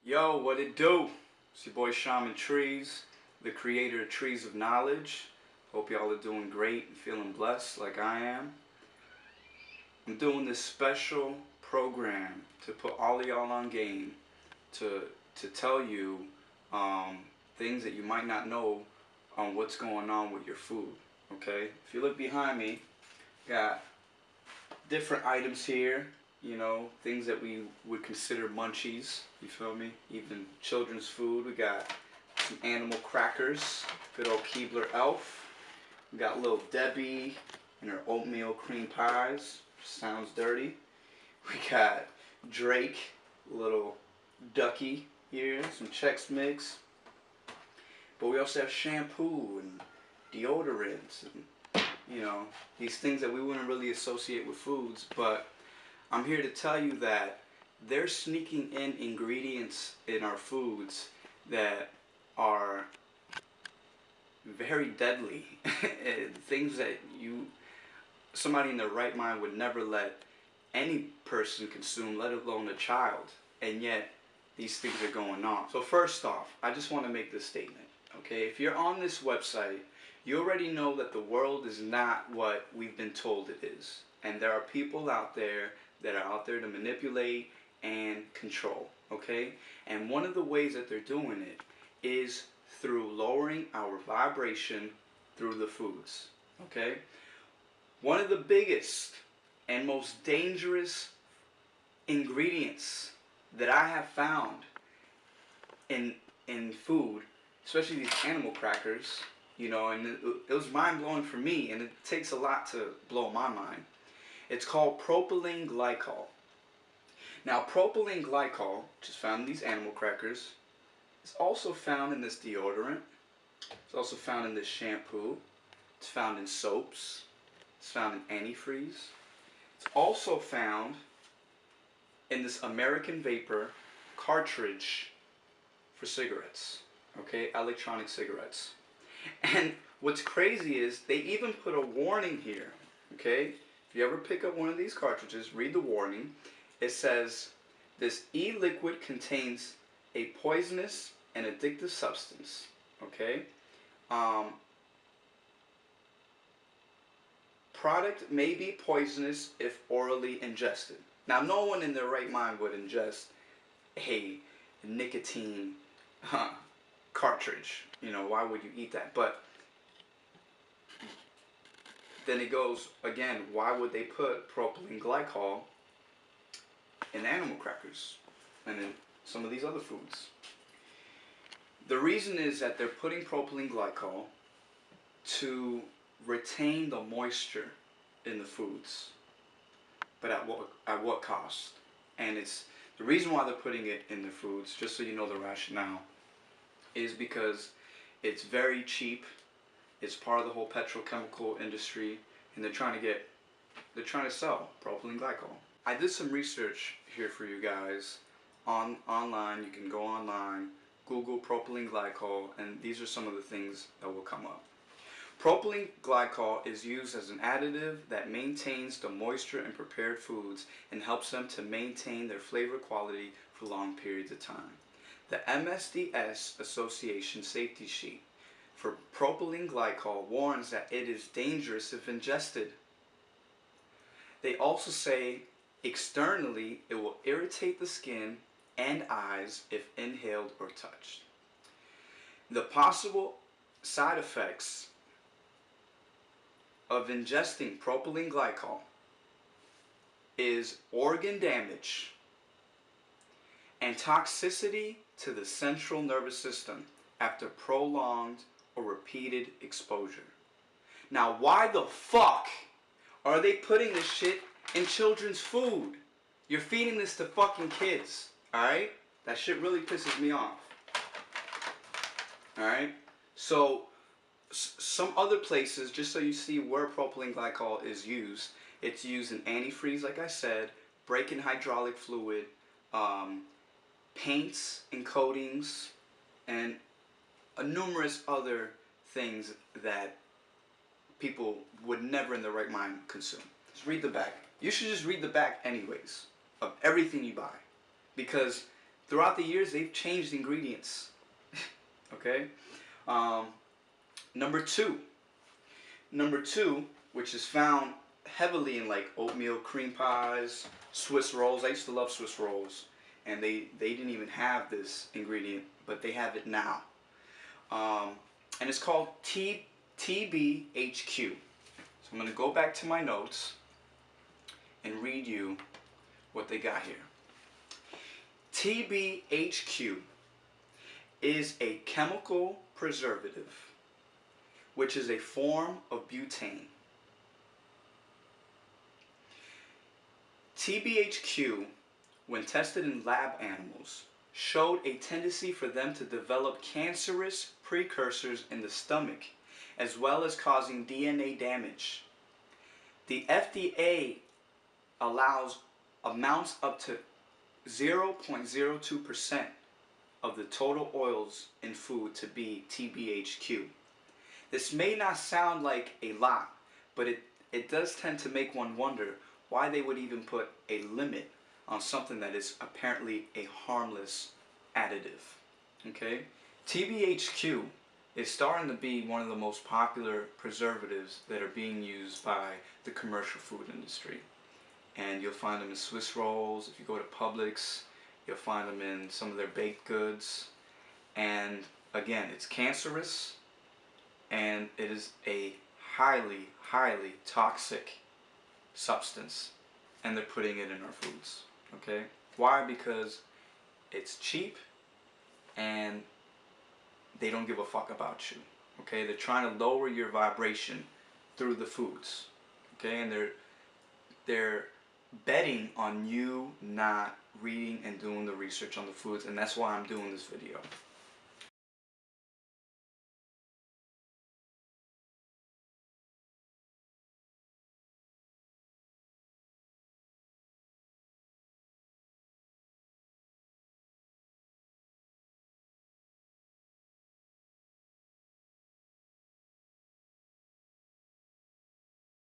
Yo, what it do? It's your boy Shaman Treez, the creator of Trees of Knowledge. Hope y'all are doing great and feeling blessed like I am. I'm doing this special program to put all of y'all on game to tell you things that you might not know on what's going on with your food. Okay? If you look behind me, got different items here. You know, things that we would consider munchies, you feel me? Even children's food. We got some animal crackers, good old Keebler Elf. We got little Debbie and her oatmeal cream pies, sounds dirty. We got Drake, little Ducky here, some Chex Mix. But we also have shampoo and deodorants and, you know, these things that we wouldn't really associate with foods, but I'm here to tell you that they're sneaking in ingredients in our foods that are very deadly. Things that somebody in their right mind would never let any person consume, let alone a child. And yet, these things are going on. So first off, I just want to make this statement. Okay, if you're on this website, you already know that the world is not what we've been told it is. And there are people out there that are out there to manipulate and control, okay? And one of the ways that they're doing it is through lowering our vibration through the foods, okay? One of the biggest and most dangerous ingredients that I have found in food, especially these animal crackers, you know, and it was mind-blowing for me, and it takes a lot to blow my mind. It's called propylene glycol. Now, propylene glycol, which is found in these animal crackers, is also found in this deodorant. It's also found in this shampoo. It's found in soaps. It's found in antifreeze. It's also found in this American Vapor cartridge for cigarettes. Okay, electronic cigarettes. And what's crazy is they even put a warning here. Okay? If you ever pick up one of these cartridges, read the warning. It says, this e-liquid contains a poisonous and addictive substance. Okay? Product may be poisonous if orally ingested. Now, no one in their right mind would ingest a nicotine cartridge. You know, why would you eat that? But then it goes, again, why would they put propylene glycol in animal crackers and in some of these other foods? The reason is that they're putting propylene glycol to retain the moisture in the foods. But at what cost? And it's the reason why they're putting it in the foods, just so you know the rationale, is because it's very cheap. It's part of the whole petrochemical industry, and they're trying to sell propylene glycol. I did some research here for you guys online. You can go online, Google propylene glycol, and these are some of the things that will come up. Propylene glycol is used as an additive that maintains the moisture in prepared foods and helps them to maintain their flavor quality for long periods of time. The MSDS Association safety sheet for propylene glycol warns that it is dangerous if ingested. They also say externally it will irritate the skin and eyes if inhaled or touched. The possible side effects of ingesting propylene glycol is organ damage and toxicity to the central nervous system after prolonged or repeated exposure. Now, why the fuck are they putting this shit in children's food? You're feeding this to fucking kids, alright? That shit really pisses me off. Alright? So, some other places, just so you see where propylene glycol is used, it's used in antifreeze, like I said, brake hydraulic fluid, paints and coatings, and numerous other things that people would never in their right mind consume. Just read the back. You should just read the back anyways of everything you buy, because throughout the years, they've changed ingredients. Okay? Um, number two. Number two, which is found heavily in like oatmeal cream pies, Swiss rolls. I used to love Swiss rolls. And they didn't even have this ingredient, but they have it now. And it's called TBHQ. So I'm going to go back to my notes and read you what they got here. TBHQ is a chemical preservative, which is a form of butane. TBHQ, when tested in lab animals, showed a tendency for them to develop cancerous precursors in the stomach, as well as causing DNA damage. The FDA allows amounts up to 0.02% of the total oils in food to be TBHQ. This may not sound like a lot, but it does tend to make one wonder why they would even put a limit on something that is apparently a harmless additive. Okay? TBHQ is starting to be one of the most popular preservatives that are being used by the commercial food industry. And you'll find them in Swiss rolls. If you go to Publix, you'll find them in some of their baked goods. And again, it's cancerous, and it is a highly, highly toxic substance, and they're putting it in our foods. Okay? Why? Because it's cheap and they don't give a fuck about you. Okay? They're trying to lower your vibration through the foods. Okay? And they're betting on you not reading and doing the research on the foods, and that's why I'm doing this video.